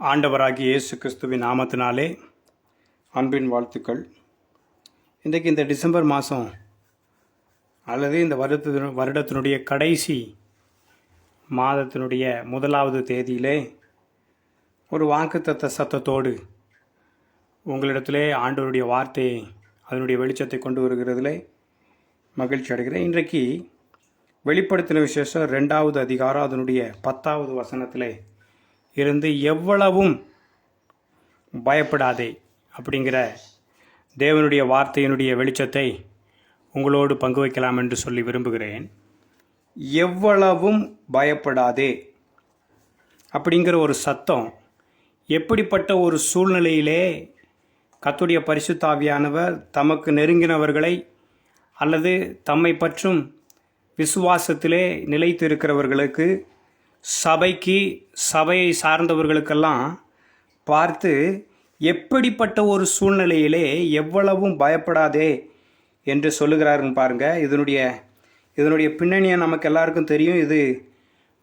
ஆண்டவராகிய இயேசு கிறிஸ்துவின் நாமத்தினாலே அன்பின் வாழ்த்துக்கள். இன்றைக்கு இந்த டிசம்பர் மாதம் அல்லது இந்த வருடத்தினுடைய கடைசி மாதத்தினுடைய முதலாவது தேதியிலே ஒரு வாக்குத்தத்த சத்தத்தோடு உங்களிடத்திலே ஆண்டவருடைய வார்த்தையை அதனுடைய வெளிச்சத்தை கொண்டு வருகிறதிலே மகிழ்ச்சி அடைகிறேன். இன்றைக்கு வெளிப்படுத்தின விசேஷம் 2வது அதிகாரம் அதனுடைய 10வது வசனத்திலே இருந்து எவ்வளவும் பயப்படாதே அப்படிங்கிற தேவனுடைய வார்த்தையினுடைய வெளிச்சத்தை உங்களோடு பங்கு வைக்கலாம் என்று சொல்லி விரும்புகிறேன். எவ்வளவும் பயப்படாதே அப்படிங்கிற ஒரு சத்தம் எப்படிப்பட்ட ஒரு சூழ்நிலையிலே கர்த்தருடைய பரிசுத்த ஆவியானவர் தமக்கு நெருங்கினவர்களை அல்லது தம்மை பற்றும் விசுவாசத்திலே நிலைத்து இருக்கிறவர்களுக்கு சபையை சார்ந்தவர்களுக்கெல்லாம் பார்த்து எப்படிப்பட்ட ஒரு சூழ்நிலையிலே எவ்வளவும் பயப்படாதே என்று சொல்லுகிறாருன்னு பாருங்கள். இதனுடைய பின்னணியை நமக்கு எல்லாருக்கும் தெரியும். இது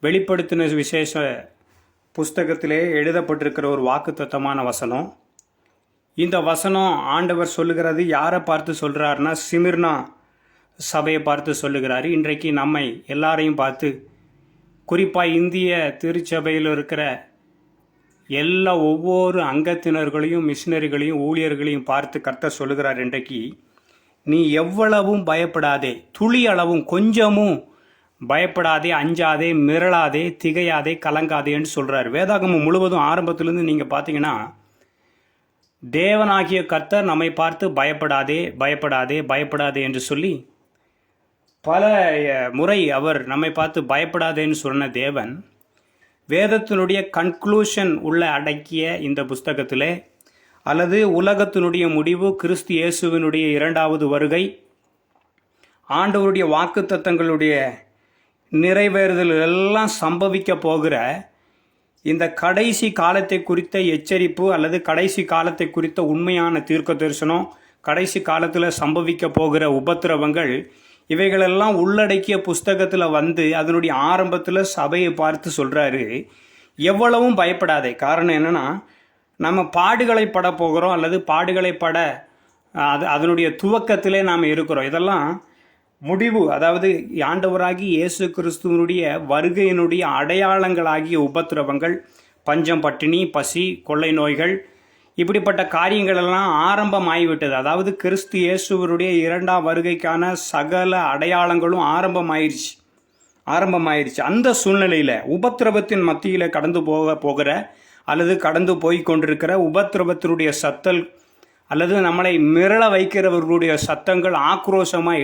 வெளிப்படுத்தின விசேஷ புஸ்தகத்திலே எழுதப்பட்டிருக்கிற ஒரு வாக்குத்தத்தமான வசனம். இந்த வசனம் ஆண்டவர் சொல்லுகிறது யாரை பார்த்து சொல்கிறாருன்னா சிமிர்னா சபையை பார்த்து சொல்லுகிறாரு. இன்றைக்கு நம்மை எல்லாரையும் பார்த்து, குறிப்பாக இந்திய திருச்சபையில் இருக்கிற ஒவ்வொரு அங்கத்தினர்களையும் மிஷினரிகளையும் ஊழியர்களையும் பார்த்து கர்த்தர் சொல்லுகிறார், இன்றைக்கு நீ எவ்வளவும் பயப்படாதே, துளி அளவும் கொஞ்சமும் பயப்படாதே, அஞ்சாதே, மிரளாதே, திகையாதே, கலங்காதேன்னு சொல்கிறார். வேதாகமம் முழுவதும் ஆரம்பத்திலேருந்து நீங்கள் பார்த்தீங்கன்னா தேவனாகிய கர்த்தர் நம்மை பார்த்து பயப்படாதே பயப்படாதே பயப்படாதே என்று சொல்லி பல முறை அவர் நம்மை பார்த்து பயப்படாதேன்னு சொன்ன தேவன் வேதத்தினுடைய கன்க்ளூஷன் உள்ள அடக்கிய இந்த புஸ்தகத்தில் அல்லது உலகத்தினுடைய முடிவு, கிறிஸ்து இயேசுவினுடைய 2வது வருகை, ஆண்டவருடைய வாக்குத்தத்தங்களுடைய நிறைவேறுதல் எல்லாம் சம்பவிக்க போகிற இந்த கடைசி காலத்தை குறித்த எச்சரிப்பு அல்லது கடைசி காலத்தை குறித்த உண்மையான தீர்க்க தரிசனம், கடைசி காலத்தில் சம்பவிக்க போகிற உபத்திரவங்கள், இவைகளெல்லாம் உள்ளடக்கிய புஸ்தகத்தில் வந்து அதனுடைய ஆரம்பத்தில் சபையை பார்த்து சொல்கிறாரு எவ்வளவும் பயப்படாதே. காரணம் என்னென்னா, நம்ம பாடுகளை பட போகிறோம் அல்லது பாடுகளை பட அதனுடைய துவக்கத்திலே நாம் இருக்கிறோம். இதெல்லாம் முடிவு, அதாவது ஆண்டவராகி இயேசு கிறிஸ்துவனுடைய வருகையினுடைய அடையாளங்களாகிய உபத்திரவங்கள், பஞ்சம், பட்டினி, பசி, கொள்ளை நோய்கள், இப்படிப்பட்ட காரியங்களெல்லாம் ஆரம்பமாகிவிட்டது. அதாவது கிறிஸ்து இயேசுவருடைய 2ஆம் வருகைக்கான சகல அடையாளங்களும் ஆரம்பமாயிருச்சு. அந்த சூழ்நிலையில் உபத்திரவத்தின் மத்தியில் கடந்து போகிற அல்லது கடந்து போய் கொண்டிருக்கிற உபத்திரவத்தினுடைய சத்தல் அல்லது நம்மளை மிரள வைக்கிறவர்களுடைய சத்தங்கள் ஆக்ரோஷமாக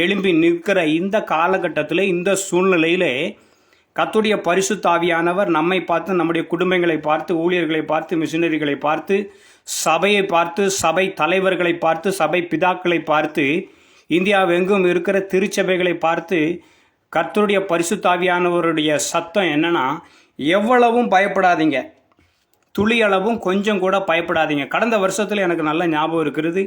எழும்பி நிற்கிற இந்த காலகட்டத்தில், இந்த சூழ்நிலையிலே கர்த்தருடைய பரிசுத்த ஆவியானவர் நம்மை பார்த்து, நம்முடைய குடும்பங்களை பார்த்து, ஊழியர்களை பார்த்து, மிஷினரிகளை பார்த்து, சபையை பார்த்து, சபை தலைவர்களை பார்த்து, சபை பிதாக்களை பார்த்து, இந்தியாவெங்கும் இருக்கிற திருச்சபைகளை பார்த்து கர்த்தருடைய பரிசுத்த ஆவியானவருடைய சத்தம் என்னன்னா, எவ்வளவும் பயப்படாதீங்க, துளி அளவும் கொஞ்சம் கூட பயப்படாதீங்க. கடந்த வருஷத்தில் எனக்கு நல்ல ஞாபகம் இருக்கிறது.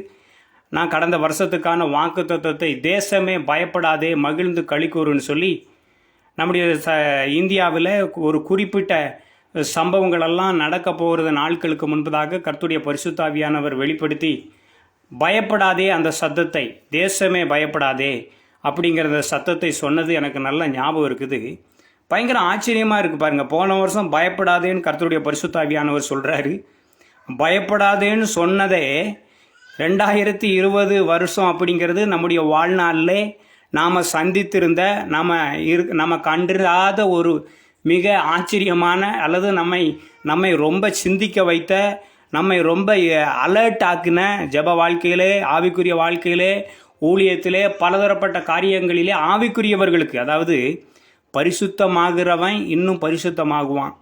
நான் கடந்த வருஷத்துக்கான வாக்குத்தத்தத்தை தேசமே பயப்படாதே மகிழ்ந்து களிக்கூறுன்னு சொல்லி நம்முடைய இந்தியாவில் ஒரு குறிப்பிட்ட சம்பவங்களெல்லாம் நடக்க போகிறது நாட்களுக்கு முன்பதாக கர்த்தருடைய பரிசுத்த ஆவியானவர் வெளிப்படுத்தி பயப்படாதே, அந்த சத்தத்தை தேசமே பயப்படாதே அப்படிங்கிற சத்தத்தை சொன்னது எனக்கு நல்ல ஞாபகம் இருக்குது. பயங்கர ஆச்சரியமாக இருக்குது பாருங்கள். போன வருஷம் பயப்படாதேன்னு கர்த்தருடைய பரிசுத்த ஆவியானவர் சொல்கிறாரு. பயப்படாதேன்னு சொன்னதே 2020 வருஷம் அப்படிங்கிறது நம்முடைய வாழ்நாளில் நாம் சந்தித்திருந்த நம்ம கண்டிராத ஒரு மிக ஆச்சரியமான அல்லது நம்மை ரொம்ப சிந்திக்க வைத்த, நம்மை ரொம்ப அலர்ட் ஆக்கின ஜெப வாழ்க்கையிலே, ஆவிக்குரிய வாழ்க்கையிலே, ஊழியத்திலே, பலதரப்பட்ட காரியங்களிலே ஆவிக்குரியவர்களுக்கு, அதாவது பரிசுத்தமாகிறவன் இன்னும் பரிசுத்தமாகுவான்,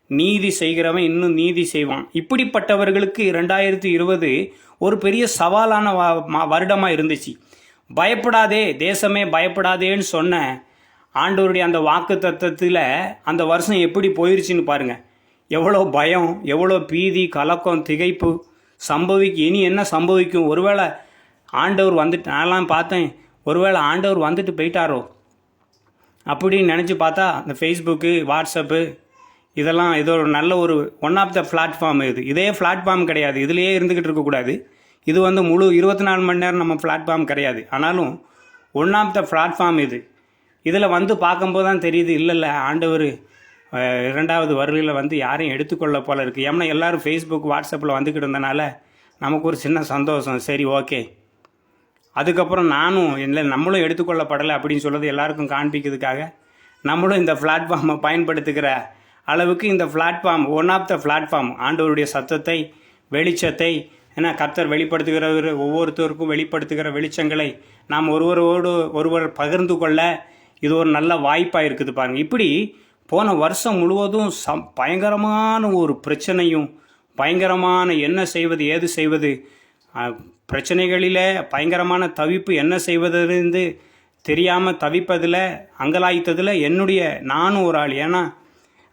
நீதி செய்கிறவன் இன்னும் நீதி செய்வான். இப்படிப்பட்டவர்களுக்கு 2020 ஒரு பெரிய சவாலான வருடமாக இருந்துச்சு. பயப்படாதே, தேசமே பயப்படாதேன்னு சொன்ன ஆண்டவருடைய அந்த வாக்கு தத்தத்தில் அந்த வருஷம் எப்படி போயிடுச்சின்னு பாருங்கள். எவ்வளோ பயம், எவ்வளோ பீதி, கலக்கம், திகைப்பு இனி என்ன சம்பவிக்கும், ஒருவேளை ஆண்டவர் வந்துட்டு, நான்லாம் பார்த்தேன் ஒருவேளை ஆண்டவர் வந்துட்டு போயிட்டாரோ அப்படின்னு நினச்சி பார்த்தா அந்த ஃபேஸ்புக்கு, வாட்ஸ்அப்பு இதெல்லாம் இது ஒரு நல்ல ஒரு ஒன் ஆஃப் த பிளாட்ஃபார்ம். இதே பிளாட்ஃபார்ம் கிடையாது, இதுலேயே இருந்துக்கிட்டு இருக்கக்கூடாது. இது வந்து முழு 24 மணி நேரம் நம்ம பிளாட்ஃபார்ம் கிடையாது. ஆனாலும் ஒன் ஆஃப் த பிளாட்ஃபார்ம் இதில் வந்து பார்க்கும்போது தான் தெரியுது, இல்லை ஆண்டவர் இரண்டாவது வருகையில் வந்து யாரையும் எடுத்துக்கொள்ள போல இருக்குது. ஏன்னா எல்லோரும் ஃபேஸ்புக் வாட்ஸ்அப்பில் வந்துக்கிட்டு இருந்தனால நமக்கு ஒரு சின்ன சந்தோஷம், சரி ஓகே. அதுக்கப்புறம் நானும் இல்லை நம்மளும் எடுத்துக்கொள்ளப்படலை அப்படின்னு சொல்கிறது எல்லாருக்கும் காண்பிக்கிறதுக்காக நம்மளும் இந்த பிளாட்ஃபார்மை பயன்படுத்துகிற அளவுக்கு இந்த platform one of the platform ஆண்டவருடைய சத்தத்தை, வெளிச்சத்தை, ஏன்னா கர்த்தர் வெளிப்படுத்துகிறவர் ஒவ்வொருத்தருக்கும் வெளிப்படுத்துகிற வெளிச்சங்களை நாம் ஒருவரோடு ஒருவர் பகிர்ந்து கொள்ள இது ஒரு நல்ல வாய்ப்பாக இருக்குது பாருங்கள். இப்படி போன வருஷம் முழுவதும் பயங்கரமான ஒரு பிரச்சனையும், பயங்கரமான என்ன செய்வது ஏது செய்வது, பிரச்சனைகளில் பயங்கரமான தவிப்பு, என்ன செய்வதிலிருந்து தெரியாமல் தவிப்பதில் அங்கலாய்த்ததில் நானும் ஒரு ஆள். ஏன்னா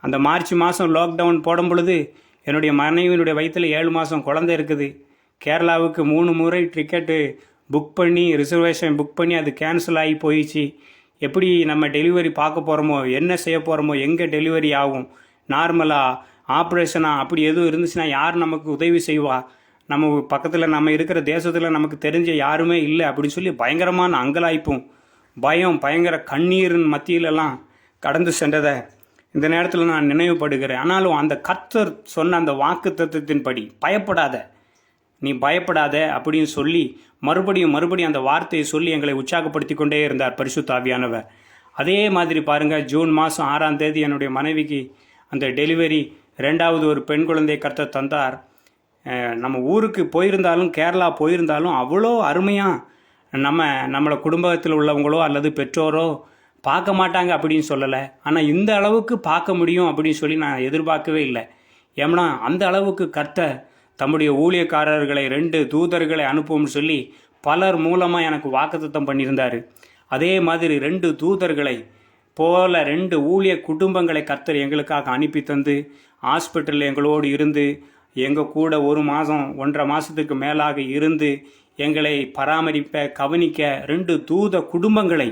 அந்த மார்ச் மாதம் லாக்டவுன் போடும் பொழுது என்னுடைய மனைவியினுடைய வயிற்றில் 7 மாதம் குழந்தை இருக்குது. கேரளாவுக்கு 3 முறை டிக்கெட்டு புக் பண்ணி, ரிசர்வேஷன் புக் பண்ணி அது கேன்சல் ஆகி போயிடுச்சு. எப்படி நம்ம டெலிவரி பார்க்க போகிறோமோ, என்ன செய்ய போகிறோமோ, எங்கே டெலிவரி ஆகும், நார்மலாக ஆப்ரேஷனாக, அப்படி எதுவும் இருந்துச்சுன்னா யார் நமக்கு உதவி செய்வா, நம்ம பக்கத்தில் நம்ம இருக்கிற தேசத்தில் நமக்கு தெரிஞ்ச யாருமே இல்லை அப்படின்னு சொல்லி பயங்கரமான அங்கலாய்ப்பும் பயம், பயங்கர கண்ணீரின் மத்தியிலெல்லாம் கடந்து சென்றதை இந்த நேரத்தில் நான் நினைவுபடுகிறேன். ஆனாலும் அந்த கர்த்தர் சொன்ன அந்த வாக்கு தத்துவத்தின்படி பயப்படாத, நீ பயப்படாத அப்படின்னு சொல்லி மறுபடியும் அந்த வார்த்தையை சொல்லி எங்களை உற்சாகப்படுத்தி கொண்டே இருந்தார் பரிசுத்த ஆவியானவர். அதே மாதிரி பாருங்கள், ஜூன் மாதம் 6ஆம் தேதி என்னுடைய மனைவிக்கு அந்த டெலிவரி, 2வது ஒரு பெண் குழந்தை கர்த்தர் தந்தார். நம்ம ஊருக்கு போயிருந்தாலும், கேரளா போயிருந்தாலும் அவ்வளோ அருமையாக நம்மளை குடும்பத்தில் உள்ளவங்களோ அல்லது பெற்றோரோ பார்க்க மாட்டாங்க அப்படின்னு சொல்லலை. ஆனால் இந்த அளவுக்கு பார்க்க முடியும் அப்படின்னு சொல்லி நான் எதிர்பார்க்கவே இல்லை. ஏன்னா அந்த அளவுக்கு கர்த்தர் தம்முடைய ஊழியக்காரர்களை 2 தூதர்களை அனுப்பும்னு சொல்லி பலர் மூலமாக எனக்கு வாக்குத்தத்தம் பண்ணியிருந்தார். அதே மாதிரி 2 தூதர்களை போல 2 ஊழிய குடும்பங்களை கர்த்தர் எங்களுக்காக அனுப்பி தந்து ஹாஸ்பிட்டலில் எங்களோடு இருந்து எங்கள் கூட 1 மாதம் 1.5 மாதத்துக்கு மேலாக இருந்து எங்களை பராமரிப்ப கவனிக்க 2 தூத குடும்பங்களை,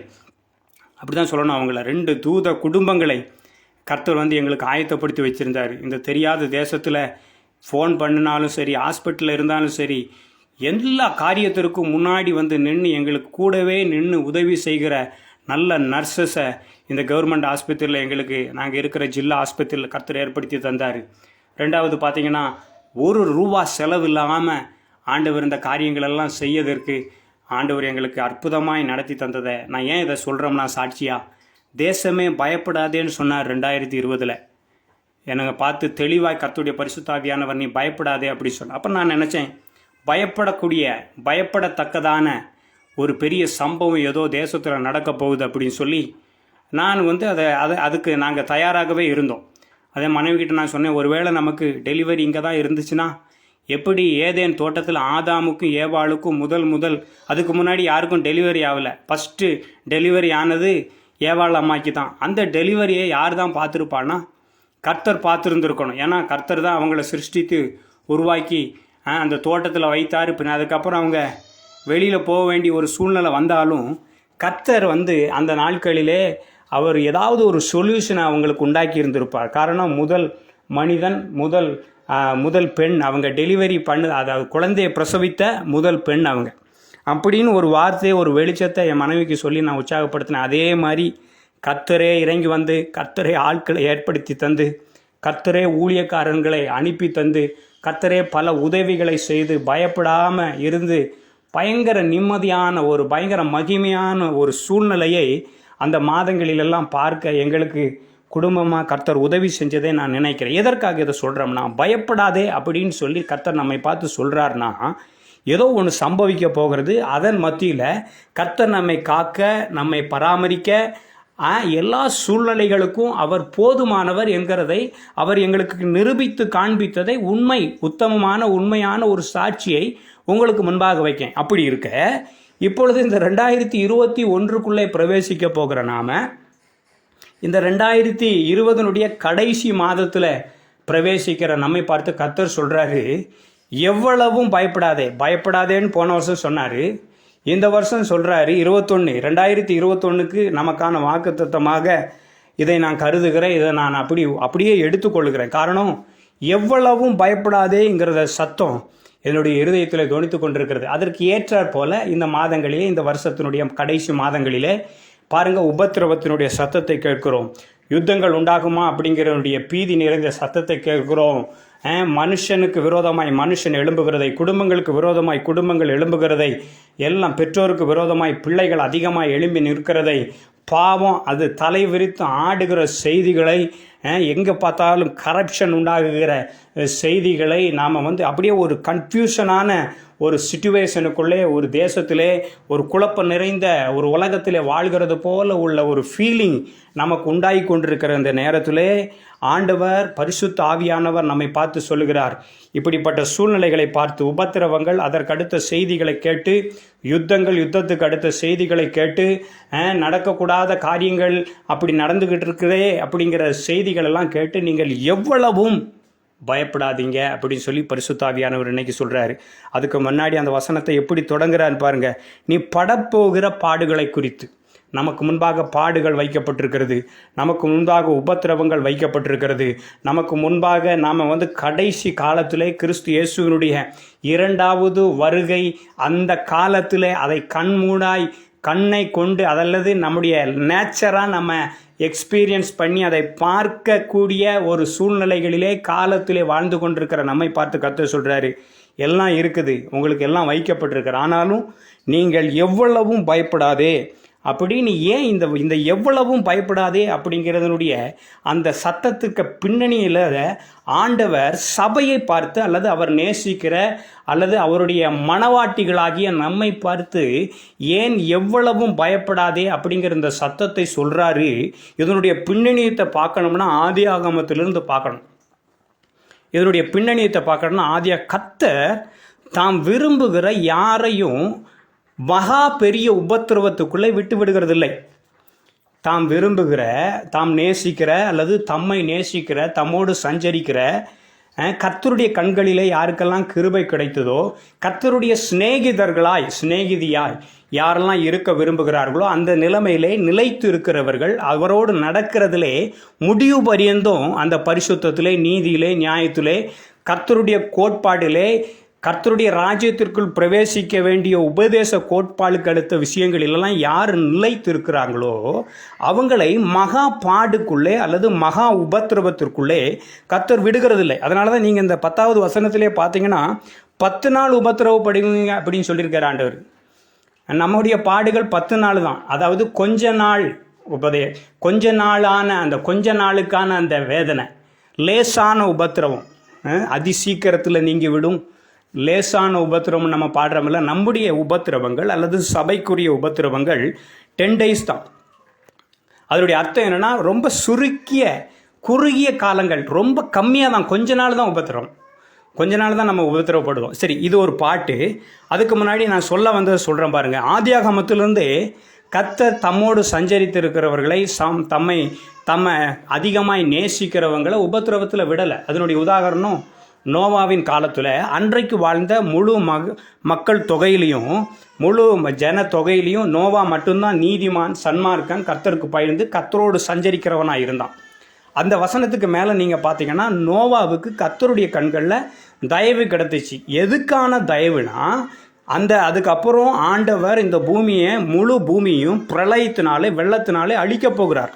அப்படி தான் சொல்லணும், அவங்கள 2 தூத குடும்பங்களை கர்த்தர் வந்து எங்களுக்கு ஆயத்தப்படுத்தி வச்சுருந்தார். இந்த தெரியாத தேசத்தில் ஃபோன் பண்ணினாலும் சரி, ஹாஸ்பிட்டலில் இருந்தாலும் சரி, எல்லா காரியத்திற்கும் முன்னாடி வந்து நின்று எங்களுக்கு கூடவே நின்று உதவி செய்கிற நல்ல நர்சஸை இந்த கவர்மெண்ட் ஆஸ்பத்திரியில் எங்களுக்கு, நாங்கள் இருக்கிற ஜில்லா ஆஸ்பத்திரியில் கர்த்தர் ஏற்படுத்தி தந்தார். 2வது பார்த்திங்கன்னா, ₹1 செலவு இல்லாமல் ஆண்டவர் இந்த காரியங்களெல்லாம் செய்யதற்கு ஆண்டவர் எங்களுக்கு அற்புதமாய் நடத்தி தந்ததை நான் ஏன் இதை சொல்கிறோம்னா சாட்சியாக, தேசமே பயப்படாதேன்னு சொன்னார் 2020. எனக்கு பார்த்து தெளிவாக கர்த்தருடைய பரிசுத்தாவியானவர் நீ பயப்படாதே அப்படி சொன்ன. அப்போ நான் நினச்சேன், பயப்படத்தக்கதான ஒரு பெரிய சம்பவம் ஏதோ தேசத்தில் நடக்க போகுது அப்படின்னு சொல்லி நான் வந்து அதுக்கு நாங்கள் தயாராகவே இருந்தோம். அதே மனைவிக்கிட்ட நான் சொன்னேன், ஒருவேளை நமக்கு டெலிவரி இங்கே தான் இருந்துச்சுன்னா, எப்படி ஏதேன் தோட்டத்தில் ஆதாமுக்கும் ஏவாளுக்கும் முதல் அதுக்கு முன்னாடி யாருக்கும் டெலிவரி ஆகலை, ஃபஸ்ட்டு டெலிவரி ஆனது ஏவாள் அம்மாக்கு தான். அந்த டெலிவரியை யார் தான் பார்த்துருப்பான்னா கர்த்தர் பார்த்துருந்துருக்கணும். ஏன்னா கர்த்தர் தான் அவங்கள சிருஷ்டித்து உருவாக்கி அந்த தோட்டத்தில் வைத்தார். பின்ன அதுக்கப்புறம் அவங்க வெளியில் போக வேண்டிய ஒரு சூழ்நிலை வந்தாலும் கர்த்தர் வந்து அந்த நாட்களிலே அவர் ஏதாவது ஒரு சொல்யூஷனை அவங்களுக்கு உண்டாக்கி இருந்திருப்பார். காரணம், முதல் மனிதன், முதல் பெண், அவங்க டெலிவரி அதாவது குழந்தையை பிரசவித்த முதல் பெண் அவங்க அப்படின்னு ஒரு வார்த்தையை, ஒரு வெளிச்சத்தை என் மனைவிக்கு சொல்லி நான் உற்சாகப்படுத்தினேன். அதே மாதிரி கர்த்தரே இறங்கி வந்து, கர்த்தரே ஆட்களை ஏற்படுத்தி தந்து, கர்த்தரே ஊழியக்காரர்களை அனுப்பி தந்து, கர்த்தரே பல உதவிகளை செய்து பயப்படாமல் இருந்து பயங்கர நிம்மதியான ஒரு பயங்கர மகிமையான ஒரு சூழ்நிலையை அந்த மாதங்களிலெல்லாம் பார்க்க எங்களுக்கு குடும்பமாக கர்த்தர் உதவி செஞ்சதே நான் நினைக்கிறேன். எதற்காக இதை சொல்கிறோம்னா, பயப்படாதே அப்படின்னு சொல்லி கர்த்தர் நம்மை பார்த்து சொல்கிறாருன்னா ஏதோ ஒன்று சம்பவிக்க போகிறது. அதன் மத்தியில் கர்த்தர் நம்மை காக்க, நம்மை பராமரிக்க, எல்லா சூழ்நிலைகளுக்கும் அவர் போதுமானவர் என்கிறதை அவர் எங்களுக்கு நிரூபித்து காண்பித்ததை உண்மையான ஒரு சாட்சியை உங்களுக்கு முன்பாக வைக்கேன். அப்படி இருக்க இப்பொழுது இந்த 2021க்குள்ளே பிரவேசிக்க போகிற நாம் இந்த 2020 கடைசி மாதத்தில் பிரவேசிக்கிற நம்மை பார்த்து கர்த்தர் சொல்கிறாரு, எவ்வளவும் பயப்படாதேன்னு போன வருஷம் சொன்னார். இந்த வருஷம் சொல்கிறாரு 2021க்கு நமக்கான வாக்குத்தத்தமாக இதை நான் கருதுகிறேன், இதை நான் அப்படியே எடுத்துக்கொள்கிறேன். காரணம், எவ்வளவும் பயப்படாதேங்கிறத சத்தம் என்னுடைய இருதயத்தில் தொனித்து கொண்டிருக்கிறது. அதற்கு ஏற்றாற் போல இந்த மாதங்களிலே, இந்த வருஷத்தினுடைய கடைசி மாதங்களிலே பாருங்கள், உபத்திரவத்தினுடைய சத்தத்தை கேட்கிறோம். யுத்தங்கள் உண்டாகுமா அப்படிங்கிறனுடைய பீதி நிறைந்த சத்தத்தை கேட்கிறோம். மனுஷனுக்கு விரோதமாய் மனுஷன் எழும்புகிறதை, குடும்பங்களுக்கு விரோதமாய் குடும்பங்கள் எழும்புகிறதை, எல்லாம் பெற்றோருக்கு விரோதமாய் பிள்ளைகள் அதிகமாக எழும்பி நிற்கிறதை, பாவம் அது தலை விரித்து ஆடுகிற செய்திகளை, எங்கே பார்த்தாலும் கரப்ஷன் உண்டாகுகிற செய்திகளை நாம் அப்படியே ஒரு கன்ஃபியூஷனான ஒரு சிச்சுவேஷனுக்குள்ளே, ஒரு தேசத்திலே ஒரு குழப்பம் நிறைந்த ஒரு உலகத்திலே வாழ்கிறது போல உள்ள ஒரு ஃபீலிங் நமக்கு உண்டாகி கொண்டிருக்கிற இந்த நேரத்திலே ஆண்டவர் பரிசுத்த ஆவியானவர் நம்மை பார்த்து சொல்லுகிறார், இப்படிப்பட்ட சூழ்நிலைகளை பார்த்து, உபத்திரவங்கள், அதற்கடுத்த செய்திகளை கேட்டு, யுத்தத்துக்கு அடுத்த செய்திகளை கேட்டு, நடக்கக்கூடாத காரியங்கள் அப்படி நடந்துக்கிட்டு இருக்குதே அப்படிங்கிற செய்திகள் எல்லாம் கேட்டு நீங்கள் எவ்வளவும் பயப்படாதீங்க அப்படின்னு சொல்லி பரிசுத்த ஆவியானவர் இன்னைக்கு சொல்கிறாரு. அதுக்கு முன்னாடி அந்த வசனத்தை எப்படி தொடங்குறான்னு பாருங்கள். நீ படப்போகிற பாடுகளை குறித்து, நமக்கு முன்பாக பாடுகள் வைக்கப்பட்டிருக்கிறது, நமக்கு முன்பாக உபத்திரவங்கள் வைக்கப்பட்டிருக்கிறது, நமக்கு முன்பாக நாம் கடைசி காலத்திலே கிறிஸ்து இயேசுவினுடைய 2வது வருகை, அந்த காலத்திலே அதை கண்ணை கொண்டு, அதல்லது நம்முடைய நேச்சராக நம்ம எக்ஸ்பீரியன்ஸ் பண்ணி அதை பார்க்கக்கூடிய ஒரு சூழ்நிலைகளிலே காலத்திலே வாழ்ந்து கொண்டிருக்கிற நம்மை பார்த்து கர்த்தர் சொல்கிறாரு, எல்லாம் இருக்குது, உங்களுக்கு எல்லாம் வைக்கப்பட்டிருக்கிற, ஆனாலும் நீங்கள் எவ்வளவும் பயப்படாதே அப்படின்னு. ஏன் இந்த எவ்வளவும் பயப்படாதே அப்படிங்கிறதனுடைய அந்த சத்தத்துக்கு பின்னணியில் ஆண்டவர் சபையை பார்த்து, அல்லது அவர் நேசிக்கிற அல்லது அவருடைய மனவாட்டிகளாகிய நம்மை பார்த்து ஏன் எவ்வளவும் பயப்படாதே அப்படிங்கிற இந்த சத்தத்தை சொல்கிறாரு. இதனுடைய பின்னணியத்தை பார்க்கணும்னா ஆதியாகமத்திலிருந்து பார்க்கணும். இதனுடைய பின்னணியத்தை பார்க்கணும்னா கர்த்தர் தாம் விரும்புகிற யாரையும் மகா பெரிய உபத்திரவத்துக்குள்ளே விட்டு விடுகிறதில்லை. தாம் விரும்புகிற, தாம் நேசிக்கிற அல்லது தம்மை நேசிக்கிற, தம்மோடு சஞ்சரிக்கிற, கர்த்தருடைய கண்களிலே யாருக்கெல்லாம் கிருபை கிடைத்ததோ, கர்த்தருடைய சிநேகிதியாய் யாரெல்லாம் இருக்க விரும்புகிறார்களோ அந்த நிலைமையிலே நிலைத்து இருக்கிறவர்கள், அவரோடு நடக்கிறதிலே முடிவு பரியந்தும் அந்த பரிசுத்தத்திலே, நீதியிலே, நியாயத்திலே, கர்த்தருடைய கோட்பாடிலே, கர்த்தருடைய ராஜ்யத்திற்குள் பிரவேசிக்க வேண்டிய உபதேச கோட்பாடுக்கு அடுத்த விஷயங்களெல்லாம் யார் நிலைத்து இருக்கிறாங்களோ அவங்களை மகா பாடுக்குள்ளே அல்லது மகா உபத்திரவத்திற்குள்ளே கர்த்தர் விடுகிறதில்லை. அதனால தான் நீங்கள் இந்த 10வது வசனத்திலே பார்த்தீங்கன்னா 10 நாள் உபத்திரவப்படுவீங்க அப்படின்னு சொல்லியிருக்கார் ஆண்டவர். நம்முடைய பாடுகள் 10 நாள் தான். அதாவது கொஞ்ச நாளான அந்த கொஞ்ச நாளுக்கான அந்த வேதனை, லேசான உபத்திரவம் அதிசீக்கிரத்தில் நீங்கி விடும். லேசான உபத்திரவம் நம்ம பாடுறோம்ல, நம்முடைய உபத்திரவங்கள் அல்லது சபைக்குரிய உபத்திரவங்கள் 10 days தான். அதனுடைய அர்த்தம் என்னென்னா, ரொம்ப குறுகிய காலங்கள், ரொம்ப கம்மியாக தான், கொஞ்ச நாள் தான் உபத்திரவம், கொஞ்ச நாள் தான் நம்ம உபத்திரவப்படுவோம். சரி, இது ஒரு பாட்டு. அதுக்கு முன்னாடி நான் சொல்ல வந்ததை சொல்கிறேன் பாருங்கள். ஆதியாகமத்திலிருந்து கர்த்தர் தம்மோடு சஞ்சரித்திருக்கிறவர்களை, தம்மை அதிகமாய் நேசிக்கிறவங்களை உபத்திரவத்தில் விடலை. அதனுடைய உதாரணம் நோவாவின் காலத்தில் அன்றைக்கு வாழ்ந்த முழு மக்கள் தொகையிலையும், முழு ஜன தொகையிலையும் நோவா மட்டும்தான் நீதிமான், சன்மார்க்கன், கர்த்தருக்கு பயந்து கர்த்தரோடு சஞ்சரிக்கிறவனாக இருந்தான். அந்த வசனத்துக்கு மேலே நீங்கள் பார்த்தீங்கன்னா நோவாவுக்கு கர்த்தருடைய கண்களில் தயவு கிடைத்துச்சு. எதுக்கான தயவுனா, அதுக்கப்புறம் ஆண்டவர் இந்த முழு பூமியையும் பிரளயத்தினாலே, வெள்ளத்தினாலே அழிக்கப் போகிறார்.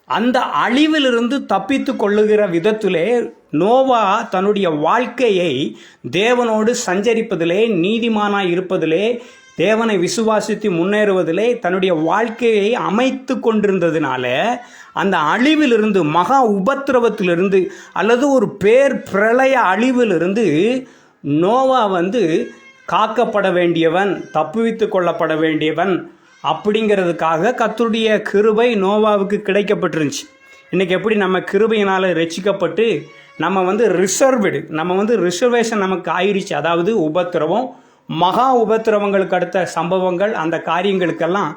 அந்த அழிவிலிருந்து தப்பித்து கொள்ளுகிற விதத்திலே நோவா தன்னுடைய வாழ்க்கையை தேவனோடு சஞ்சரிப்பதிலே, நீதிமானாய் இருப்பதிலே, தேவனை விசுவாசித்து முன்னேறுவதிலே தன்னுடைய வாழ்க்கையை அமைத்து கொண்டிருந்ததினால அந்த அழிவிலிருந்து, மகா உபத்திரவத்திலிருந்து அல்லது ஒரு பிரளய அழிவிலிருந்து நோவா காக்கப்பட வேண்டியவன், தப்புவித்து கொள்ளப்பட வேண்டியவன் அப்படிங்கிறதுக்காக கர்த்தருடைய கிருபை நோவாவுக்கு கிடைக்கப்பட்டிருந்துச்சு. இன்றைக்கி எப்படி நம்ம கிருபையினால் ரட்சிக்கப்பட்டு நம்ம ரிசர்வேஷன் நமக்கு ஆயிடுச்சு. அதாவது உபத்திரவம், மகா உபத்திரவங்களுக்கு அடுத்த சம்பவங்கள், அந்த காரியங்களுக்கெல்லாம்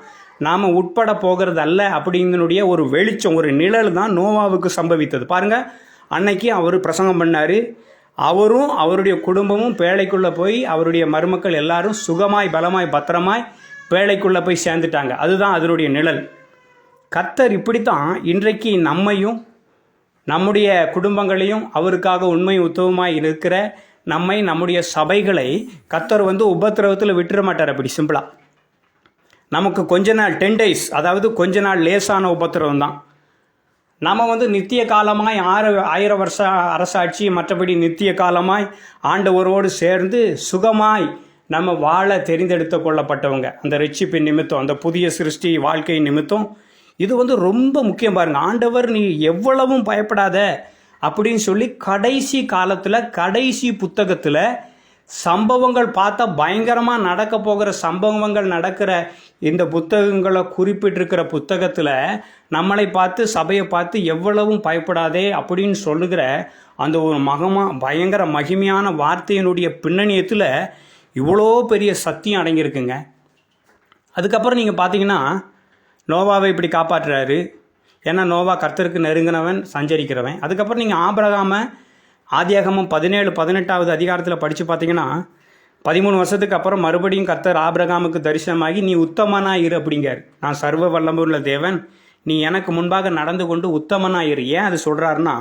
நாம் உட்பட போகிறது அல்ல அப்படிங்கினுடைய ஒரு வெளிச்சம், ஒரு நிழல் தான் நோவாவுக்கு சம்பவித்தது. பாருங்கள், அன்னைக்கு அவர் பிரசங்கம் பண்ணார். அவரும் அவருடைய குடும்பமும் பேழைக்குள்ளே போய் அவருடைய மருமக்கள் எல்லாரும் சுகமாய், பலமாய், பத்திரமாய் பேழைக்குள்ளே போய் சேர்ந்துட்டாங்க. அதுதான் அதனுடைய நிழல். கர்த்தர் இப்படித்தான் இன்றைக்கு நம்மையும் நம்முடைய குடும்பங்களையும் அவருக்காக உண்மை உத்தவமாக இருக்கிற நம்முடைய சபைகளை கர்த்தர் உபத்திரவத்தில் விட்டுற மாட்டார். அப்படி சிம்பிளாக நமக்கு கொஞ்ச நாள் 10 days, அதாவது கொஞ்ச நாள் லேசான உபத்திரவம் தான். நம்ம நித்திய காலமாய் 1000 வருஷ அரசாட்சி, மற்றபடி நித்திய காலமாய் ஆண்டவரோடு சேர்ந்து சுகமாய் நம்ம வாழ தெரிந்தெடுத்து கொள்ளப்பட்டவங்க. அந்த ரட்சிப்பின் நிமித்தம், அந்த புதிய சிருஷ்டி வாழ்க்கை நிமித்தம் இது ரொம்ப முக்கியம். பாருங்கள், ஆண்டவர் நீ எவ்வளவும் பயப்படாத அப்படின்னு சொல்லி கடைசி காலத்தில் கடைசி புத்தகத்தில் சம்பவங்கள் பார்த்தா பயங்கரமாக நடக்க போகிற சம்பவங்கள் நடக்கிற இந்த புத்தகங்களை குறிப்பிட்டிருக்கிற புத்தகத்தில் நம்மளை பார்த்து சபையை பார்த்து எவ்வளவும் பயப்படாதே அப்படின்னு சொல்லுகிற அந்த ஒரு பயங்கர மகிமையான வார்த்தையினுடைய பின்னணியத்தில் இவ்வளோ பெரிய சத்தியம் அடங்கியிருக்குங்க. அதுக்கப்புறம் நீங்கள் பார்த்தீங்கன்னா நோவாவை இப்படி காப்பாற்றுறாரு. ஏன்னா நோவா கர்த்தருக்கு நெருங்கினவன், சஞ்சரிக்கிறவன். அதுக்கப்புறம் நீங்கள் ஆபிரகாமை ஆதியாகமம் 17-18 அதிகாரத்தில் படித்து பார்த்தீங்கன்னா 13 வருஷத்துக்கு அப்புறம் மறுபடியும் கர்த்தர் ஆபிரகாமுக்கு தரிசனமாகி நீ உத்தமனாயிரு அப்படிங்கார். நான் சர்வ வல்லமையுள்ள தேவன், நீ எனக்கு முன்பாக நடந்து கொண்டு உத்தமனாயிரு. ஏன் அது சொல்கிறாருன்னா,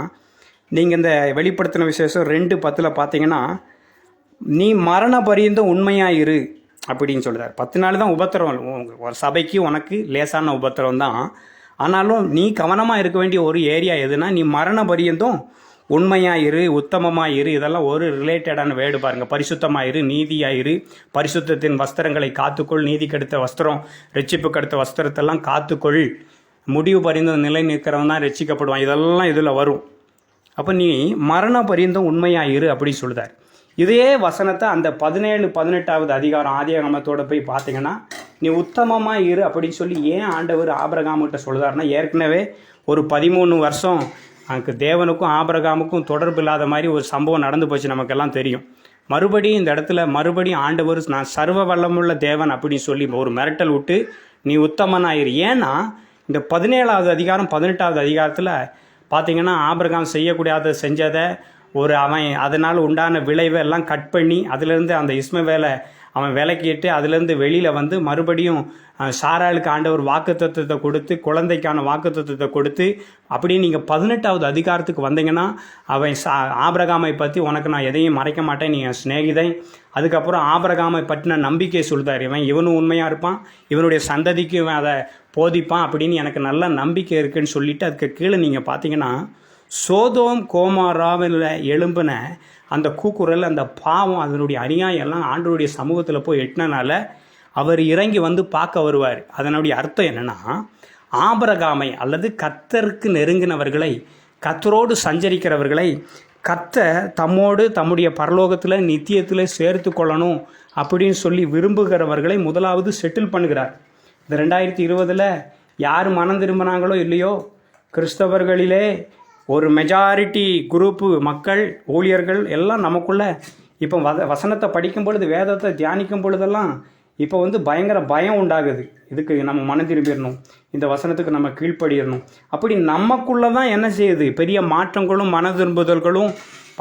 நீங்கள் இந்த வெளிப்படுத்தின விசேஷம் 2:10 பார்த்தீங்கன்னா நீ மரண பரியந்தம் உண்மையாயிரு அப்படின்னு சொல்கிறார். 10 நாள் தான் உபத்திரம். ஒரு சபைக்கு உனக்கு லேசான உபத்திரம் தான். ஆனாலும் நீ கவனமாக இருக்க வேண்டிய ஒரு ஏரியா எதுனா, நீ மரண பரியந்தம் உண்மையாயிரு, உத்தமமாயிரு. இதெல்லாம் ஒரு ரிலேட்டடான வேர்டு பாருங்கள். பரிசுத்தமாயிரு, நீதியாயிரு, பரிசுத்தத்தின் வஸ்திரங்களை காத்துக்கொள், நீதிக்கு அடுத்த வஸ்திரம், ரட்சிப்புக்கு அடுத்த வஸ்திரத்தெல்லாம் காத்துக்கொள், முடிவு பரிந்தம் நிலை நிற்கிறவன் தான் ரட்சிக்கப்படுவான். இதெல்லாம் இதில் வரும். அப்போ நீ மரண பரியந்தம் உண்மையாயிரு அப்படி சொல்லுதார். இதே வசனத்தை அந்த 17-18 அதிகாரம் ஆதியாகமத்தோட போய் பார்த்தீங்கன்னா நீ உத்தமமாக இரு அப்படின்னு சொல்லி ஏன் ஆண்டவர் ஆபிரகாம்கிட்ட சொல்லுதாருன்னா, ஏற்கனவே ஒரு 13 வருஷம் அங்கே தேவனுக்கும் ஆபிரகாமுக்கும் தொடர்பு இல்லாத மாதிரி ஒரு சம்பவம் நடந்து போச்சு, நமக்கெல்லாம் தெரியும். மறுபடியும் இந்த இடத்துல மறுபடியும் ஆண்டவர் நான் சர்வ வல்லமுள்ள தேவன் அப்படின்னு சொல்லி ஒரு மிரட்டல் விட்டு நீ உத்தமனாயிரு. ஏன்னா இந்த 17 அதிகாரம் 18 அதிகாரத்தில் பார்த்தீங்கன்னா ஆபிரகாம் செய்யக்கூடாத செஞ்சதை அவன் அதனால் உண்டான விளைவை எல்லாம் கட் பண்ணி அதிலேருந்து அந்த இஸ்மவேலை அவன் விலக்கிட்டு அதிலேருந்து வெளியில் மறுபடியும் சாராளுக்கு ஆண்டவர் வாக்குத்தத்தத்தை கொடுத்து, குழந்தைக்கான வாக்குத்தத்தத்தை கொடுத்து, அப்படியே நீங்கள் 18 அதிகாரத்துக்கு வந்தீங்கன்னா அவன் ஆபிரகாமை பற்றி உனக்கு நான் எதையும் மறைக்க மாட்டேன், நீ என் சிநேகிதன். அதுக்கப்புறம் ஆபிரகாமை பற்றின நம்பிக்கை சொல்கிறார். இவனும் உண்மையாக இருப்பான், இவனுடைய சந்ததிக்கு இவன் அதை போதிப்பான் அப்படின்னு எனக்கு நல்ல நம்பிக்கை இருக்குன்னு சொல்லிவிட்டு அதுக்கு கீழே நீங்கள் பார்த்தீங்கன்னா சோதோம் கோமாராவில் எழும்பின அந்த கூக்குரல், அந்த பாவம், அதனுடைய அநியாயம் எல்லாம் ஆண்டவருடைய சமூகத்தில் போய் எட்டினால அவர் இறங்கி பார்க்க வருவார். அதனுடைய அர்த்தம் என்னென்னா, ஆபிரகாமை அல்லது கர்த்தருக்கு நெருங்கினவர்களை, கர்த்தரோடு சஞ்சரிக்கிறவர்களை கர்த்தர் தம்மோடு தம்முடைய பரலோகத்தில் நித்தியத்தில் சேர்த்து கொள்ளணும் அப்படின்னு சொல்லி விரும்புகிறவர்களை முதலாவது செட்டில் பண்ணுகிறார். இந்த 2020 யார் மனம் திரும்பினாங்களோ இல்லையோ, கிறிஸ்தவர்களிலே ஒரு மெஜாரிட்டி குரூப்பு மக்கள், ஊழியர்கள் எல்லாம் நமக்குள்ளே இப்போ வசனத்தை படிக்கும் பொழுது, வேதத்தை தியானிக்கும் பொழுதெல்லாம் இப்போ பயங்கர பயம் உண்டாகுது. இதுக்கு நம்ம மனம் திரும்பிடணும், இந்த வசனத்துக்கு நம்ம கீழ்ப்படிடணும். அப்படி நமக்குள்ளே தான் என்ன செய்யுது, பெரிய மாற்றங்களும் மன திரும்புதல்களும்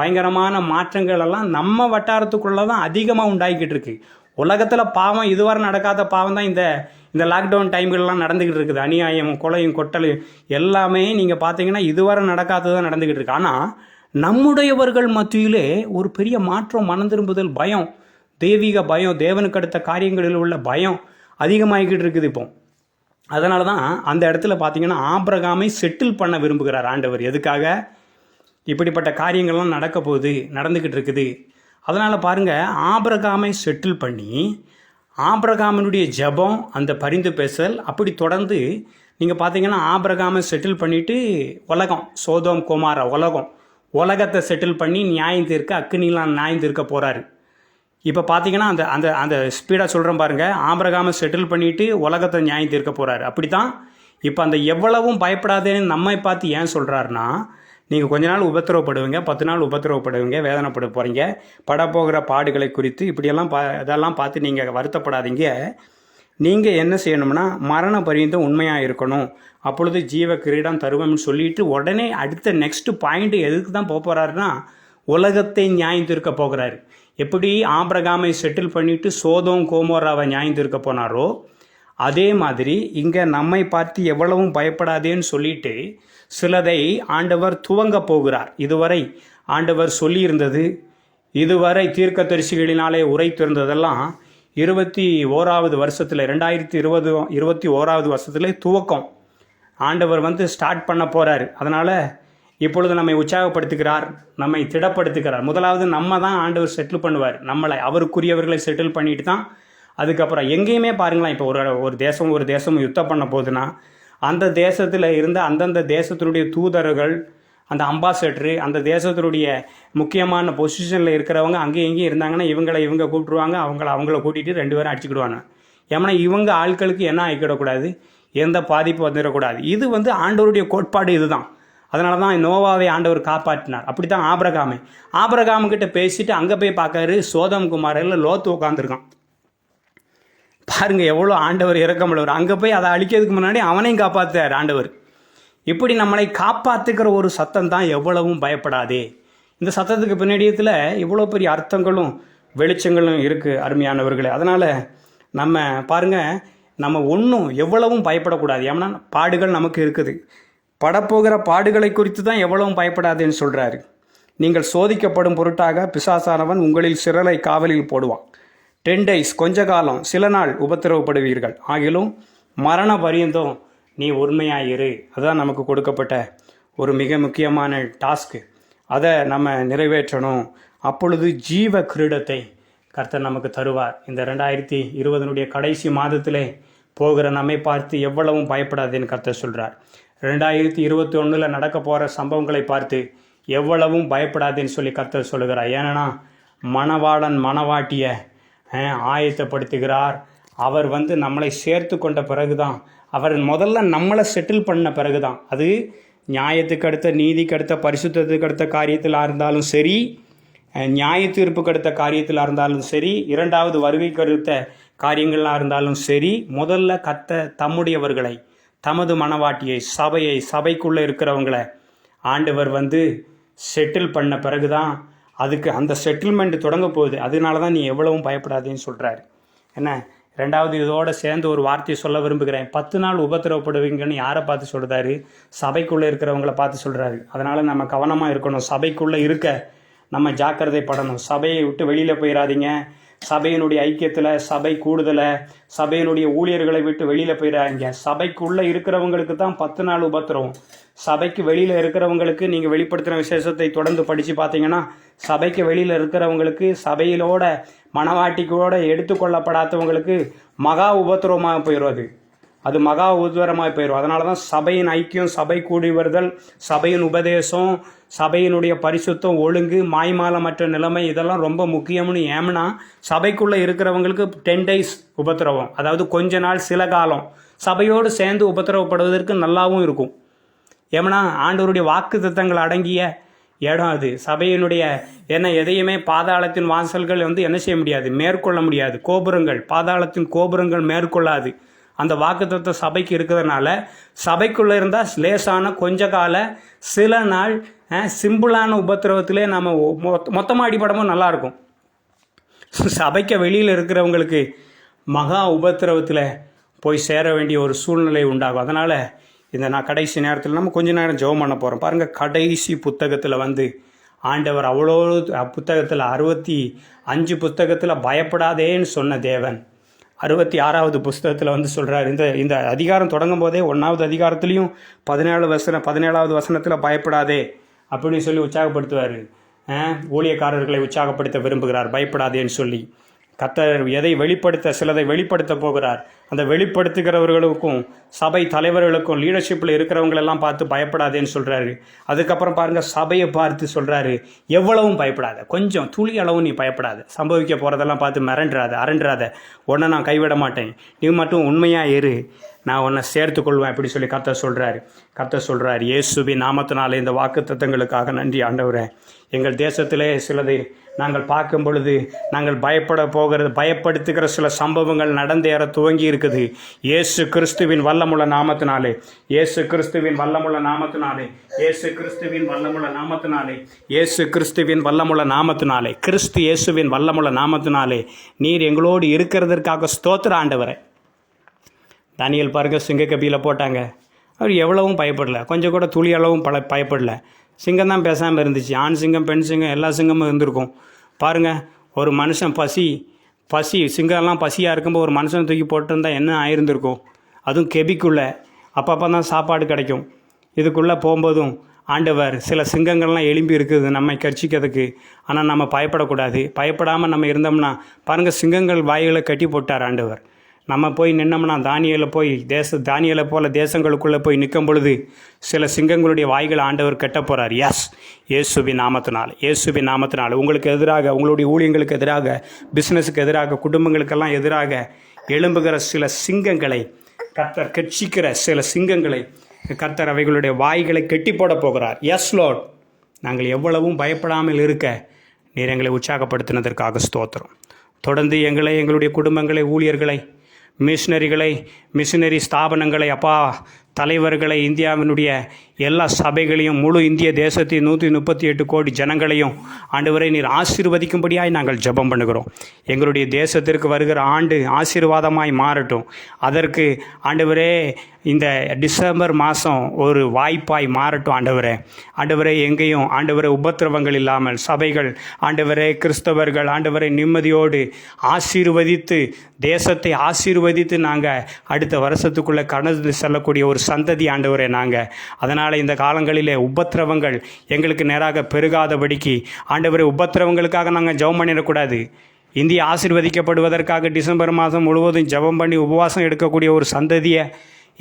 பயங்கரமான மாற்றங்கள் எல்லாம் நம்ம வட்டாரத்துக்குள்ளே தான் அதிகமாக உண்டாகிக்கிட்டு இருக்கு. உலகத்தில் பாவம் இதுவரை நடக்காத பாவம் தான் இந்த லாக்டவுன் டைம்கள்லாம் நடந்துக்கிட்டு இருக்குது. அநியாயம், கொலையும், கொட்டலையும் எல்லாமே நீங்கள் பார்த்தீங்கன்னா இதுவரை நடக்காததான் நடந்துக்கிட்டு இருக்கு. ஆனால் நம்முடையவர்கள் மத்தியிலே ஒரு பெரிய மாற்றம், மனம் திரும்புதல், பயம், தெய்வீக பயம், தேவனுக்கு அடுத்த காரியங்களில் உள்ள பயம் அதிகமாகிக்கிட்டு இருக்குது இப்போ. அதனால தான் அந்த இடத்துல பார்த்தீங்கன்னா ஆபிரகாமை செட்டில் பண்ண விரும்புகிறார் ஆண்டவர். எதுக்காக? இப்படிப்பட்ட காரியங்கள்லாம் நடந்துக்கிட்டு இருக்குது. அதனால் பாருங்கள், ஆபிரகாமை செட்டில் பண்ணி ஆபிரகாமினுடைய ஜெபம், அந்த பரிந்து பேசல், அப்படி தொடர்ந்து நீங்கள் பார்த்தீங்கன்னா ஆபிரகாமை செட்டில் பண்ணிவிட்டு சோதோம் கோமாரா உலகத்தை செட்டில் பண்ணி நியாயம் தீர்க்க, அக்கினிலாம் நியாயம் தீர்க்க போகிறாரு. இப்போ பார்த்தீங்கன்னா அந்த அந்த அந்த ஸ்பீடாக சொல்கிறேன் பாருங்கள், ஆபிரகாமை செட்டில் பண்ணிவிட்டு உலகத்தை நியாயம் தீர்க்க போகிறாரு. அப்படி தான் இப்போ அந்த எவ்வளவும் பயப்படாதேன்னு நம்மை பார்த்து ஏன் சொல்கிறாருன்னா, நீங்கள் கொஞ்ச நாள் உபத்திரவப்படுவீங்க, 10 நாள் உபத்திரவப்படுவீங்க, வேதனைப்பட போகிறீங்க, படப்போகிற பாடுகளை குறித்து இப்படியெல்லாம் இதெல்லாம் பார்த்து நீங்கள் வருத்தப்படாதீங்க. நீங்கள் என்ன செய்யணும்னா மரண பரியந்தம் உண்மையாக இருக்கணும், அப்பொழுது ஜீவ கிரீடம் தருவோம்னு சொல்லிட்டு உடனே அடுத்த நெக்ஸ்ட் பாயிண்ட் எதுக்கு தான் போகிறாருன்னா, உலகத்தை நியாயம் தீர்க்க போகிறாரு. எப்படி ஆபிரகாமை செட்டில் பண்ணிவிட்டு சோதோம் கோமோராவை நியாயம் தீர்க்க போனாரோ, அதே மாதிரி இங்கே நம்மை பார்த்து எவ்வளவும் பயப்படாதேன்னு சொல்லிட்டு சிலதை ஆண்டவர் துவங்க போகிறார். இதுவரை ஆண்டவர் சொல்லியிருந்தது, இதுவரை தீர்க்கதரிசிகளினாலே உரைத்திருந்ததெல்லாம் 21வது வருஷத்தில் 2021வது வருஷத்துல துவக்கம் ஆண்டவர் ஸ்டார்ட் பண்ண போகிறார். அதனால் இப்பொழுது நம்மை உற்சாகப்படுத்துகிறார், நம்மை திடப்படுத்துகிறார். முதலாவது நம்ம தான் ஆண்டவர் செட்டில் பண்ணுவார். நம்மளை அவருக்குரியவர்களை செட்டில் பண்ணிட்டு தான் அதுக்கப்புறம் எங்கேயுமே பாருங்களேன், இப்போ ஒரு தேசம் யுத்தம் பண்ண போகுதுன்னா அந்த தேசத்தில் இருந்த அந்தந்த தேசத்தினுடைய தூதர்கள், அந்த அம்பாசடரு, அந்த தேசத்தினுடைய முக்கியமான பொசிஷனில் இருக்கிறவங்க அங்கேயும் இங்கேயும் இருந்தாங்கன்னா இவங்க கூப்பிட்ருவாங்க, அவங்கள கூட்டிகிட்டு 2 பேரும் அடிச்சுக்கிடுவாங்க. ஏன்னா இவங்க ஆட்களுக்கு என்ன ஆகிக்கிடக்கூடாது, எந்த பாதிப்பு வந்துடக்கூடாது. இது ஆண்டவருடைய கோட்பாடு இதுதான். அதனால தான் நோவாவை ஆண்டவர் காப்பாற்றினார். அப்படி தான் ஆபிரகாமுக்கிட்ட பேசிட்டு அங்கே போய் பார்க்காரு, சோதம் குமாரில் லோத்து உட்காந்துருக்கான். பாருங்கள் எவ்வளோ ஆண்டவர் இறக்கமுள்ளவர். அங்கே போய் அதை அழிக்கிறதுக்கு முன்னாடி அவனையும் காப்பாற்றுறார் ஆண்டவர். இப்படி நம்மளை காப்பாற்றுக்கிற ஒரு சத்தம் தான் எவ்வளவும் பயப்படாதே. இந்த சத்தத்துக்கு பின்னாடியத்தில் இவ்வளோ பெரிய அர்த்தங்களும் வெளிச்சங்களும் இருக்குது அருமையானவர்களே. அதனால் நம்ம பாருங்கள், நம்ம ஒன்றும் எவ்வளவும் பயப்படக்கூடாது. ஏன்னா பாடுகள் நமக்கு இருக்குது. படப்போகிற பாடுகளை குறித்து தான் எவ்வளவும் பயப்படாதேன்னு சொல்கிறாரு. நீங்கள் சோதிக்கப்படும் பொருட்டாக பிசாசானவன் உங்களில் சிறலை காவலில் போடுவான். 10 days கொஞ்ச காலம், சில நாள் உபத்திரவப்படுவீர்கள். ஆகிலும் மரண பரியந்தம் நீ உண்மையாயிரு. அதுதான் நமக்கு கொடுக்கப்பட்ட ஒரு மிக முக்கியமான டாஸ்க்கு. அதை நம்ம நிறைவேற்றணும். அப்பொழுது ஜீவ கிரீடத்தை கர்த்தர் நமக்கு தருவார். இந்த 2020 கடைசி மாதத்திலே போகிற நம்மை பார்த்து எவ்வளவும் பயப்படாதேன்னு கர்த்தர் சொல்கிறார். 2021 நடக்க போகிற சம்பவங்களை பார்த்து எவ்வளவும் பயப்படாதேன்னு சொல்லி கர்த்தர் சொல்லுகிறார். ஏன்னா மணவாளன் மணவாட்டிய ஆயத்தப்படுத்துகிறார். அவர் நம்மளை சேர்த்து கொண்ட பிறகுதான், அவர் முதல்ல நம்மளை செட்டில் பண்ண பிறகுதான், அது நியாயத்துக்கு அடுத்த, நீதிக்கு அடுத்த, பரிசுத்தத்துக்கு அடுத்த காரியத்தில் இருந்தாலும் சரி, நியாய தீர்ப்புக்கு அடுத்த காரியத்தில் இருந்தாலும் சரி, 2வது வருகைக்கு அடுத்த காரியங்களாக இருந்தாலும் சரி, முதல்ல தம்முடையவர்களை, தமது மனவாட்டியை, சபைக்குள்ளே இருக்கிறவங்களை ஆண்டவர் செட்டில் பண்ண பிறகுதான் அதுக்கு அந்த செட்டில்மெண்ட் தொடங்க போகுது. அதனால தான் நீ எவ்வளவும் பயப்படாதேன்னு சொல்கிறாரு. என்ன 2வது இதோடு சேர்ந்து ஒரு வார்த்தையை சொல்ல விரும்புகிறேன். 10 நாள் உபத்திரவப்படுவீங்கன்னு யாரை பார்த்து சொல்கிறாரு? சபைக்குள்ளே இருக்கிறவங்கள பார்த்து சொல்கிறாரு. அதனால் நம்ம கவனமாக இருக்கணும். சபைக்குள்ளே இருக்க நம்ம ஜாக்கிரதைப்படணும். சபையை விட்டு வெளியில் போயிடாதீங்க. சபையினுடைய ஐக்கியத்தில், சபை கூடுதலை, சபையினுடைய ஊழியர்களை விட்டு வெளியில் போயிடாதீங்க. சபைக்குள்ளே இருக்கிறவங்களுக்கு தான் 10 நாள் உபத்திரவம். சபைக்கு வெளியில் இருக்கிறவங்களுக்கு நீங்கள் வெளிப்படுத்தின விசேஷத்தை தொடர்ந்து படித்து பார்த்தீங்கன்னா, சபைக்கு வெளியில் இருக்கிறவங்களுக்கு, சபையிலோட மனவாட்டிக்கோட எடுத்துக்கொள்ளப்படாதவங்களுக்கு மகா உபத்திரவமாக போயிடும். அது மகா உத்வரமாக போயிடும். அதனால தான் சபையின் ஐக்கியம், சபை கூடி வருதல், சபையின் உபதேசம், சபையினுடைய பரிசுத்தம், ஒழுங்கு, மாய்மாலமற்ற நிலைமை இதெல்லாம் ரொம்ப முக்கியம்னு. ஏன்னா சபைக்குள்ளே இருக்கிறவங்களுக்கு 10 days உபத்திரவம், அதாவது கொஞ்ச நாள், சில காலம் சபையோடு சேர்ந்து உபத்திரவப்படுவதற்கு நல்லாவும் இருக்கும். ஏன்னா ஆண்டவருடைய வாக்கு தத்தங்கள் அடங்கிய இடம் அது. சபையினுடைய எதையுமே பாதாளத்தின் வாசல்கள் என்ன செய்ய முடியாது, மேற்கொள்ள முடியாது. கோபுரங்கள், பாதாளத்தின் கோபுரங்கள் மேற்கொள்ளாது. அந்த வாக்குத்தத்த சபைக்கு இருக்கிறதுனால சபைக்குள்ளே இருந்தால் லேசான கொஞ்ச கால, சில நாள் சிம்பிளான உபத்திரவத்திலே நம்ம மொத்தமாக அடிப்படமும் நல்லாயிருக்கும். சபைக்கு வெளியில் இருக்கிறவங்களுக்கு மகா உபத்திரவத்தில் போய் சேர வேண்டிய ஒரு சூழ்நிலை உண்டாகும். அதனால் நான் கடைசி நேரத்தில் நம்ம கொஞ்ச நேரம் ஜெபம் பண்ண போகிறோம். பாருங்கள், கடைசி புத்தகத்தில் ஆண்டவர் அவ்வளோ புத்தகத்தில் 65 புத்தகத்தில் பயப்படாதேன்னு சொன்ன தேவன் 66வது புஸ்தகத்தில் சொல்கிறார். இந்த அதிகாரம் தொடங்கும் போதே 1வது அதிகாரத்துலேயும் 17வது வசனத்தில் பயப்படாதே அப்படின்னு சொல்லி உற்சாகப்படுத்துவார். ஊழியக்காரர்களை உற்சாகப்படுத்த விரும்புகிறார், பயப்படாதேன்னு சொல்லி. கர்த்தர் எதை சிலதை வெளிப்படுத்த போகிறார். அந்த வெளிப்படுத்துகிறவர்களுக்கும், சபை தலைவர்களுக்கும், லீடர்ஷிப்பில் இருக்கிறவங்களெல்லாம் பார்த்து பயப்படாதேன்னு சொல்கிறாரு. அதுக்கப்புறம் பாருங்கள், சபையை பார்த்து சொல்கிறாரு, எவ்வளவும் பயப்படாத, கொஞ்சம் துளி அளவும் நீ பயப்படாத. சம்பவிக்க போகிறதெல்லாம் பார்த்து அரண்டாத, உன்னை நான் கைவிட மாட்டேன், நீ மட்டும் உண்மையாக இரு, நான் உன்னை சேர்த்து கொள்வேன் அப்படி சொல்லி கர்த்தர் சொல்கிறார். இயேசுவின் நாமத்தினாலே இந்த வாக்குத்தத்தங்களுக்காக நன்றி ஆண்டவரே. எங்கள் தேசத்திலே சிலதை நாங்கள் பார்க்கும் பொழுது நாங்கள் பயப்படுத்துகிற சில சம்பவங்கள் நடந்தேற துவங்கி இருக்குது. இயேசு கிறிஸ்துவின் வல்லமுள்ள நாமத்தினாலே, இயேசு கிறிஸ்துவின் வல்லமுள்ள நாமத்தினாலே, இயேசு கிறிஸ்துவின் வல்லமுள்ள நாமத்தினாலே, இயேசு கிறிஸ்துவின் வல்லமுள்ள நாமத்தினாலே, கிறிஸ்து இயேசுவின் வல்லமுள்ள நாமத்தினாலே நீர் எங்களோடு இருக்கிறதற்காக ஸ்தோத்திர ஆண்டவரே. தானியேல் பாருங்க சிங்கக்கபியில் போட்டாங்க. அவர் எவ்வளவும் பயப்படல, கொஞ்சம் கூட துளி அளவும் பயப்படல. சிங்கம் தான் பேசாமல் இருந்துச்சு. ஆண் சிங்கம், பெண் சிங்கம், எல்லா சிங்கமும் இருந்திருக்கும். பாருங்கள், ஒரு மனுஷன் பசி சிங்கம்லாம் பசியாக இருக்கும்போது ஒரு மனுஷனை தூக்கி போட்டிருந்தா என்ன ஆயிருந்திருக்கும்? அதுவும் கெபிக்குள்ளே அப்பப்போ தான் சாப்பாடு கிடைக்கும். இதுக்குள்ளே போகும்போதும் ஆண்டவர் சில சிங்கங்கள்லாம் எழும்பி இருக்குது நம்மை கர்ச்சிக்கிறதுக்கு. ஆனால் நம்ம பயப்படக்கூடாது. பயப்படாமல் நம்ம இருந்தோம்னா பாருங்கள், சிங்கங்கள் வாய்களை கட்டி போட்டார் ஆண்டவர். நம்ம போய் நின்னோம்னா தானியேலை போல் தேசங்களுக்குள்ளே போய் நிற்கும் பொழுது சில சிங்கங்களுடைய வாய்களை ஆண்டவர் கட்ட போகிறார். இயேசுவின் நாமத்தினால் உங்களுக்கு எதிராக, உங்களுடைய ஊழியங்களுக்கு எதிராக, பிஸ்னஸுக்கு எதிராக, குடும்பங்களுக்கெல்லாம் எதிராக எழும்புகிற சில சிங்கங்களை கர்த்தர் கட்சிக்கிற சில சிங்கங்களை கர்த்தர் அவைகளுடைய வாய்களை கட்டி போட போகிறார். எஸ் லார்ட், நாங்கள் எவ்வளவும் பயப்படாமல் இருக்க நீர் எங்களை உற்சாகப்படுத்தினதற்காக ஸ்தோத்திரம். தொடர்ந்து எங்களுடைய குடும்பங்களை, ஊழியர்களை, மிஷினரி ஸ்தாபனங்களை, தலைவர்களை, இந்தியாவினுடைய எல்லா சபைகளையும், முழு இந்திய தேசத்தின் 138 கோடி ஜனங்களையும் ஆண்டவரை நீர் ஆசீர்வதிக்கும்படியாய் நாங்கள் ஜெபம் பண்ணுகிறோம். எங்களுடைய தேசத்திற்கு வருகிற ஆண்டு ஆசீர்வாதமாய் மாறட்டும். அதற்கு ஆண்டவரே இந்த டிசம்பர் மாதம் ஒரு வாய்ப்பாய் மாறட்டும். ஆண்டவரே எங்கேயும் ஆண்டவரே உபத்திரவங்கள் இல்லாமல் சபைகள் ஆண்டவரே கிறிஸ்தவர்கள் ஆண்டவரை நிம்மதியோடு ஆசீர்வதித்து, தேசத்தை ஆசீர்வதித்து நாங்கள் அடுத்த வருஷத்துக்குள்ளே கடந்து செல்லக்கூடிய ஒரு சந்ததி ஆண்டவரே நாங்கள். அதனால் இந்த காலங்களிலே உபத்திரவங்கள் எங்களுக்கு நேராக பெருகாதபடிக்கு ஆண்டவரே, உபத்திரவங்களுக்காக நாங்கள் ஜெபம் பண்ணிடக்கூடாது. இந்தியா ஆசீர்வதிக்கப்படுவதற்காக டிசம்பர் மாதம் முழுவதும் ஜெபம் பண்ணி உபவாசம் எடுக்கக்கூடிய ஒரு சந்ததியை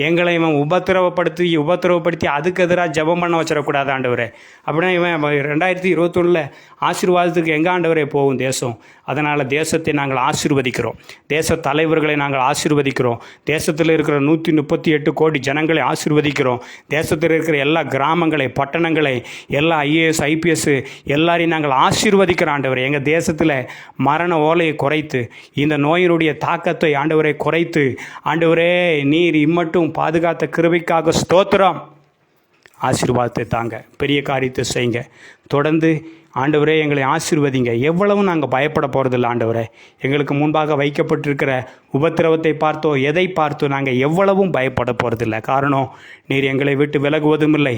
எங்களை இவன் உபத்திரவப்படுத்தி அதுக்கு எதிராக ஜெபம் பண்ண வச்சிடக்கூடாது ஆண்டவரே. அப்படின்னா இவன் 2021 ஆசீர்வாதத்துக்கு எங்கே ஆண்டவரே போகும் தேசம்? அதனால் தேசத்தை நாங்கள் ஆசீர்வதிக்கிறோம். தேச தலைவர்களை நாங்கள் ஆசீர்வதிக்கிறோம். தேசத்தில் இருக்கிற 138 கோடி ஜனங்களை ஆசீர்வதிக்கிறோம். தேசத்தில் இருக்கிற எல்லா கிராமங்களை, பட்டணங்களை, எல்லா IAS IPS எல்லாரையும் நாங்கள் ஆசீர்வதிக்கிறோம் ஆண்டவரே. எங்கள் தேசத்தில் மரண ஓலையை குறைத்து, இந்த நோயினுடைய தாக்கத்தை ஆண்டவரை குறைத்து, ஆண்டவரே நீர் இம்மட்டும் பாதுகாத்த கிருபைக்காக ஸ்தோத்திரம். ஆசீர்வாதத்தை தாங்க, பெரிய காரியத்தை செய்யுங்க. தொடர்ந்து ஆண்டவரே எங்களை ஆசீர்வதிங்க. எவ்வளவு நாங்கள் பயப்பட போகிறதில்ல ஆண்டவரே. எங்களுக்கு முன்பாக வைக்கப்பட்டிருக்கிற உபத்திரவத்தை பார்த்தோ எதை பார்த்தோ நாங்கள் எவ்வளவும் பயப்பட போகிறதில்ல. காரணம், நீர் எங்களை விட்டு விலகுவதும் இல்லை,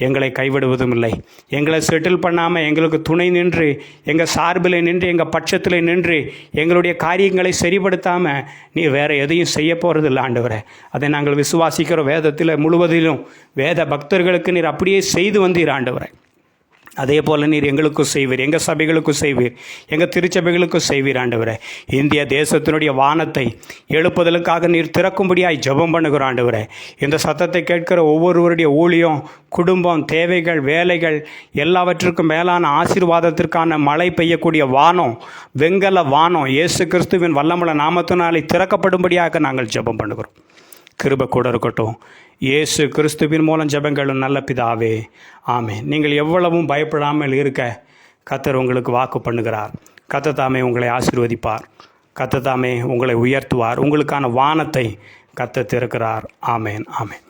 எங்களை கைவிடுவதும் இல்லை. எங்களை செட்டில் பண்ணாமல் எங்களுக்கு துணை நின்று, எங்கள் சார்பில் நின்று, எங்கள் பட்சத்தில் நின்று எங்களுடைய காரியங்களை சரிப்படுத்தாமல் நீ வேறு எதையும் செய்ய போகிறதில்ல ஆண்டவரே. அதை நாங்கள் விசுவாசிக்கிற வேதத்தில் முழுவதிலும் வேத பக்தர்களுக்கு நீர் அப்படியே செய்து வந்தீர் ஆண்டவரே. அதே போல் நீர் எங்களுக்கும் செய்வீர், எங்கள் சபைகளுக்கும் செய்வீர், எங்கள் திருச்சபைகளுக்கும் செய்வீர் ஆண்டவரே. இந்திய தேசத்தினுடைய வானத்தை எழுப்புதலுக்காக நீர் திறக்கும்படியாய் ஜெபம் பண்ணுகிறோம் ஆண்டவரே. இந்த சத்தத்தை கேட்கிற ஒவ்வொருவருடைய ஊழியம், குடும்பம், தேவைகள், வேலைகள் எல்லாவற்றுக்கும் மேலான ஆசீர்வாதத்திற்கான மழை பெய்யக்கூடிய வானம், வெங்கல வானம் இயேசு கிறிஸ்துவின் வல்லமுள்ள நாமத்தினாலே திறக்கப்படும்படியாக நாங்கள் ஜெபம் பண்ணுகிறோம். கிருபை கூட இருக்கட்டும். இயேசு கிறிஸ்துவின் மூலம் ஜெபங்களும் நல்ல பிதாவே, ஆமென். நீங்கள் எவ்வளவும் பயப்படாமல் இருக்க கர்த்தர் உங்களுக்கு வாக்கு பண்ணுகிறார். கர்த்தர் தாமே உங்களை ஆசீர்வதிப்பார். கர்த்தர் தாமே உங்களை உயர்த்துவார். உங்களுக்கான வானத்தை கர்த்தர் திறக்கிறார். ஆமென், ஆமென்.